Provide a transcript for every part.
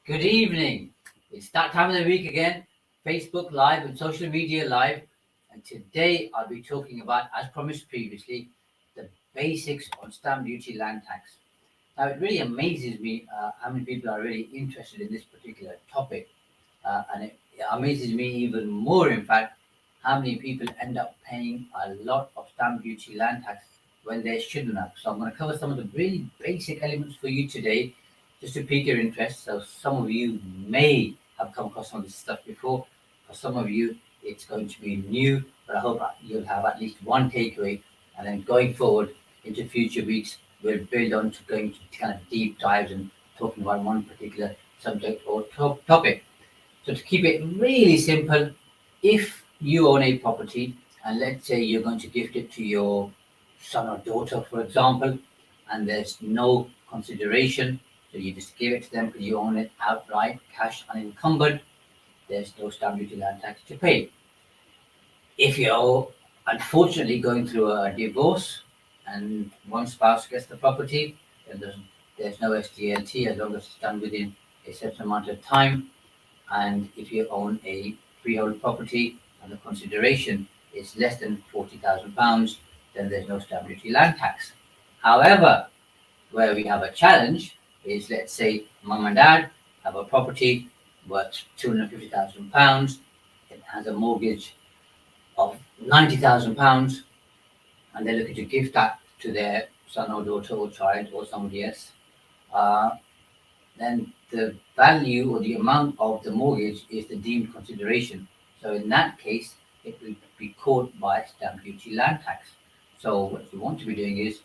Good evening. It's that time of the week again, Facebook Live and social media live. And today I'll be talking about, as promised previously, the basics on stamp duty land tax. Now, it really amazes me how many people are really interested in this particular topic. And it amazes me even more, in fact, how many people end up paying a lot of stamp duty land tax when they shouldn't have. So I'm going to cover some of the really basic elements for you today, just to pique your interest. So some of you may have come across some of this stuff before. For some of you, it's going to be new, but I hope you'll have at least one takeaway. And then going forward into future weeks, we'll build on to going to kind of deep dives and talking about one particular subject or topic. So to keep it really simple, if you own a property and let's say you're going to gift it to your son or daughter, for example, and there's no consideration, so you just give it to them because you own it outright, cash unencumbered, there's no stamp duty land tax to pay. If you're unfortunately going through a divorce and one spouse gets the property, then there's no SDLT as long as it's done within a certain amount of time. And if you own a freehold property and the consideration is less than £40,000, then there's no stamp duty land tax. However, where we have a challenge is, let's say mum and dad have a property worth £250,000. It has a mortgage of £90,000, and they're looking to give that to their son or daughter or child or somebody else. Then the value or the amount of the mortgage is the deemed consideration. So in that case, it will be caught by stamp duty land tax. So what you want to be doing is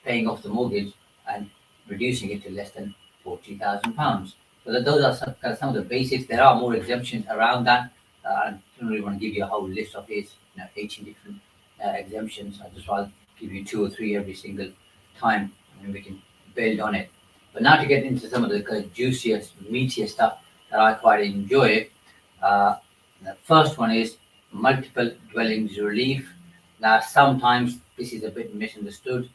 paying off the mortgage and reducing it to less than £40,000. So those are some of the basics. There are more exemptions around that. I don't really want to give you a whole list of these, 18 different exemptions. I just want to give you two or three every single time, and we can build on it. But now to get into some of the kind of juiciest, meatier stuff that I quite enjoy. The first one is multiple dwellings relief. Now, sometimes this is a bit misunderstood.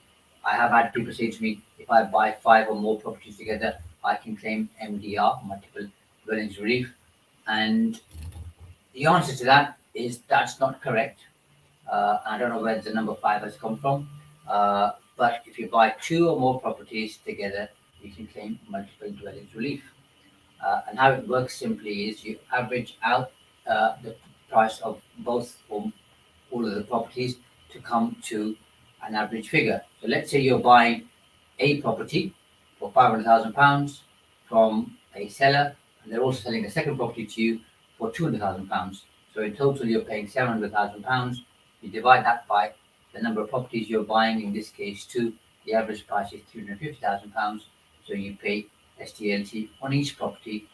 I have had people say to me, if I buy 5 or more properties together, I can claim MDR, multiple dwellings relief. And the answer to that is that's not correct. I don't know where the number 5 has come from. But if you buy 2 or more properties together, you can claim multiple dwellings relief. And how it works simply is you average out the price of both or all of the properties to come to an average figure. So let's say you're buying a property for £500,000 from a seller, and they're also selling a second property to you for £200,000. So in total, you're paying £700,000. You divide that by the number of properties you're buying, in this case, two. The average price is £350,000. So you pay SDLT on each property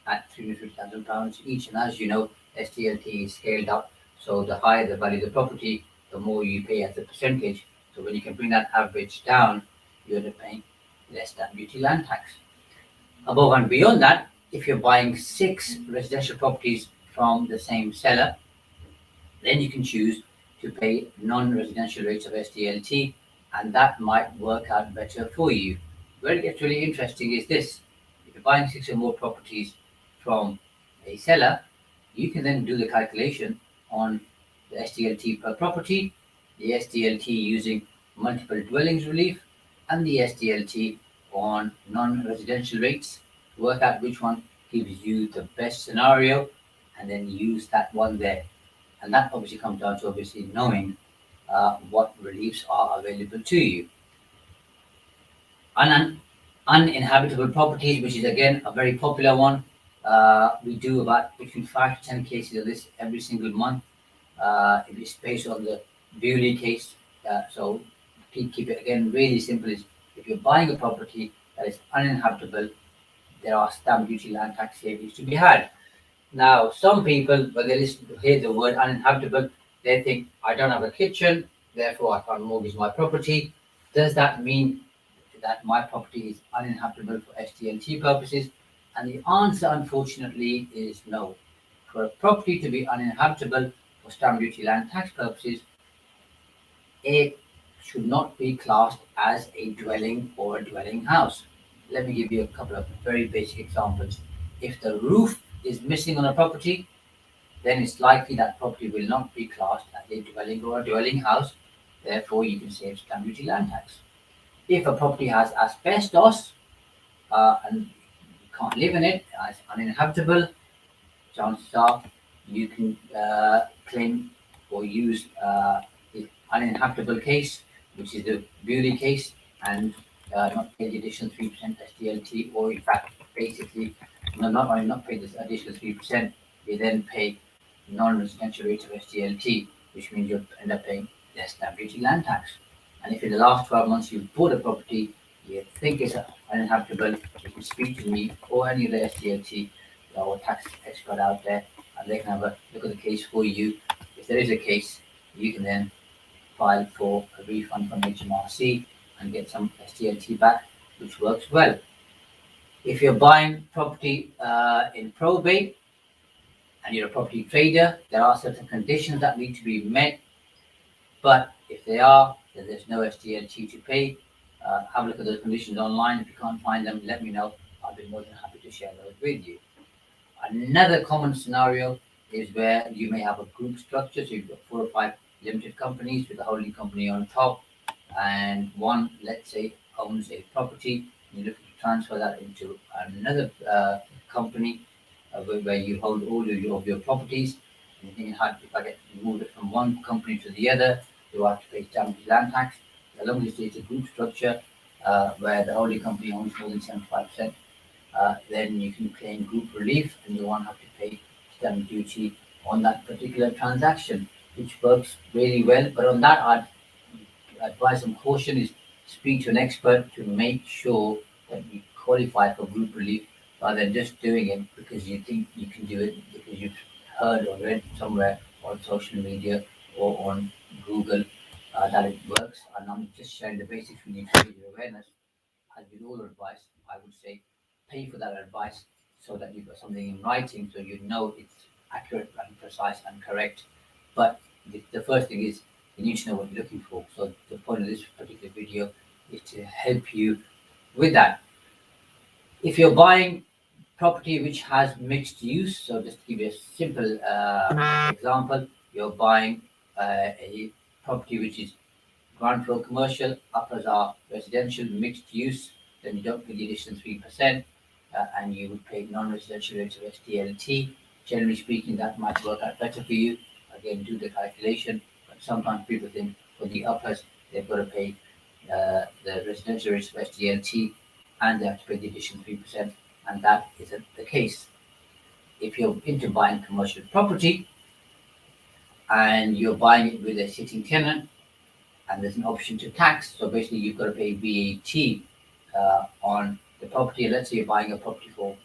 at £350,000 each. And as you know, SDLT is scaled up. So the higher the value of the property, the more you pay as a percentage. So when you can bring that average down, you end up paying less stamp duty land tax. Above and beyond that, if you're buying 6 residential properties from the same seller, then you can choose to pay non-residential rates of SDLT, and that might work out better for you. Where it gets really interesting is this: if you're buying 6 or more properties from a seller, you can then do the calculation on the SDLT per property, the SDLT using multiple dwellings relief, and the SDLT on non-residential rates to work out which one gives you the best scenario, and then use that one there. And that obviously comes down to obviously knowing what reliefs are available to you. Uninhabitable properties, which is again a very popular one. We do about between 5 to 10 cases of this every single month. It is based on the Bewley case. So keep it again really simple. Is if you're buying a property that is uninhabitable, there are stamp duty land tax savings to be had. Now, some people, when they listen to hear the word uninhabitable, they think I don't have a kitchen, therefore I can't mortgage my property. Does that mean that my property is uninhabitable for SDLT purposes? And the answer, unfortunately, is no. For a property to be uninhabitable for stamp duty land tax purposes, it should not be classed as a dwelling or a dwelling house. let me give you a couple of very basic examples. If the roof is missing on a property, then it's likely that property will not be classed as a dwelling or a dwelling house. Therefore, you can save stamp duty land tax. If a property has asbestos and you can't live in it, it's uninhabitable, chances are you can claim or use the uninhabitable case, which is the Bewley case, and not pay the additional 3% SDLT, or in fact, basically, not only not pay this additional 3%, you then pay non-residential rate of SDLT, which means you'll end up paying less stamp duty land tax. And if in the last 12 months you've bought a property, you think it's uninhabitable, you can speak to me or any of the SDLT or tax expert out there, and they can have a look at the case for you. If there is a case, you can then file for a refund from HMRC and get some SDLT back, which works well. If you're buying property in probate and you're a property trader, there are certain conditions that need to be met, but if they are, then there's no SDLT to pay. Have a look at those conditions online. If you can't find them, let me know. I'll be more than happy to share those with you. Another common scenario is where you may have a group structure, so you've got 4 or 5 limited companies with a holding company on top, and one, let's say, owns a property. You're looking to transfer that into another company where you hold all of your properties. And you think, if I get moved it from one company to the other, do I have to pay stamp duty land tax? As long as it's a group structure where the holding company owns more than 75%, then you can claim group relief and you won't have to pay stamp duty on that particular transaction, which works really well. But on that, I'd advise and caution is speak to an expert to make sure that you qualify for group relief rather than just doing it because you think you can do it because you've heard or read somewhere on social media or on Google that it works. And I'm just sharing the basics with you to give you awareness. As with all advice, I would say pay for that advice so that you've got something in writing so you know it's accurate and precise and correct. But the first thing is you need to know what you're looking for. So the point of this particular video is to help you with that. If you're buying property which has mixed use, so just to give you a simple example, you're buying a property which is ground floor commercial, uppers are residential, mixed use, then you don't pay the additional 3%, and you would pay non-residential rates of SDLT. Generally speaking, that might work out better for you. Again, do the calculation, but sometimes people think for the uppers, they've got to pay the residential rates of SDLT and they have to pay the additional 3%, and that isn't the case. If you're into buying commercial property and you're buying it with a sitting tenant, and there's an option to tax. So basically, you've got to pay VAT on the property. Let's say you're buying a property for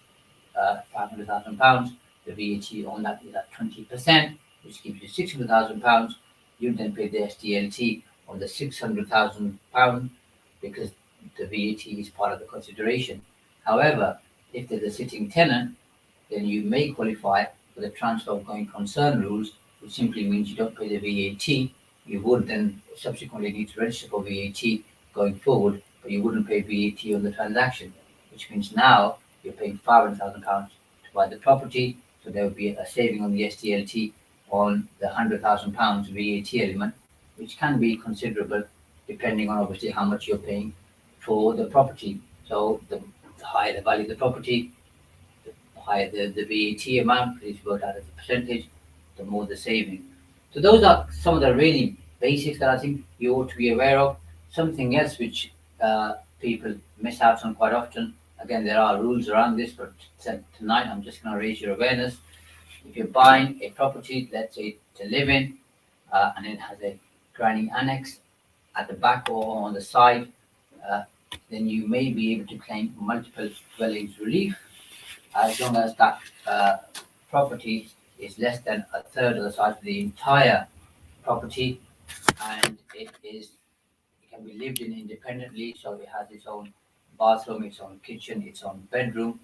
£500,000. The VAT on that is at 20%, which gives you £600,000. You then pay the SDLT on the £600,000 because the VAT is part of the consideration. However, if there's a sitting tenant, then you may qualify for the transfer of going concern rules, which simply means you don't pay the VAT. You would then subsequently need to register for VAT going forward, but you wouldn't pay VAT on the transaction, which means now you're paying £500,000 to buy the property, so there would be a saving on the SDLT on the £100,000 VAT element, which can be considerable depending on obviously how much you're paying for the property. So the higher the value of the property, the higher the VAT amount, because it's worked out as a percentage, the more the saving. So those are some of the really basics that I think you ought to be aware of. Something else which people miss out on quite often. Again, there are rules around this, but tonight I'm just going to raise your awareness. If you're buying a property, let's say to live in, and it has a grinding annex at the back or on the side, then you may be able to claim multiple dwellings relief as long as that property is less than a third of the size of the entire property, and it can be lived in independently, so it has its own bathroom, its own kitchen, its own bedroom,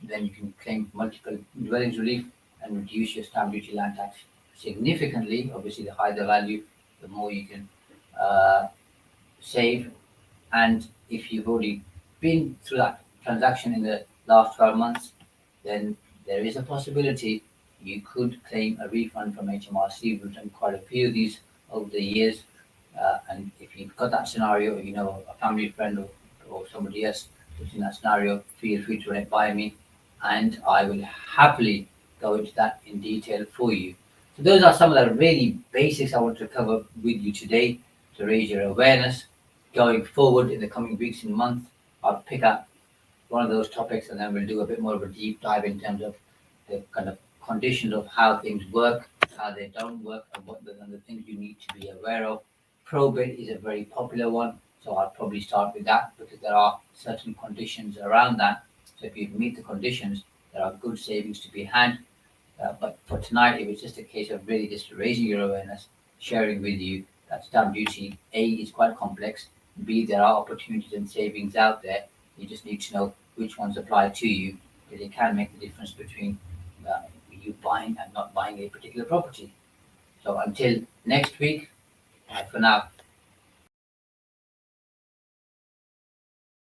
then you can claim multiple dwellings relief and reduce your stamp duty land tax significantly. Obviously, the higher the value, the more you can save. And if you've already been through that transaction in the last 12 months, then there is a possibility you could claim a refund from HMRC. We've done quite a few of these over the years. And if you've got that scenario, you know, a family friend or somebody else who's in that scenario, feel free to run it by me, and I will happily go into that in detail for you. So those are some of the really basics I want to cover with you today to raise your awareness. Going forward in the coming weeks and months, I'll pick up one of those topics, and then we'll do a bit more of a deep dive in terms of the kind of conditions of how things work, how they don't work, and what and the things you need to be aware of. Probate is a very popular one, so I'll probably start with that because there are certain conditions around that. So if you meet the conditions, there are good savings to be had. But for tonight, it was just a case of really just raising your awareness, sharing with you that stamp duty, A, is quite complex, B, there are opportunities and savings out there. You just need to know which ones apply to you, because it can make the difference between you buying and not buying a particular property. So until next week, bye for now.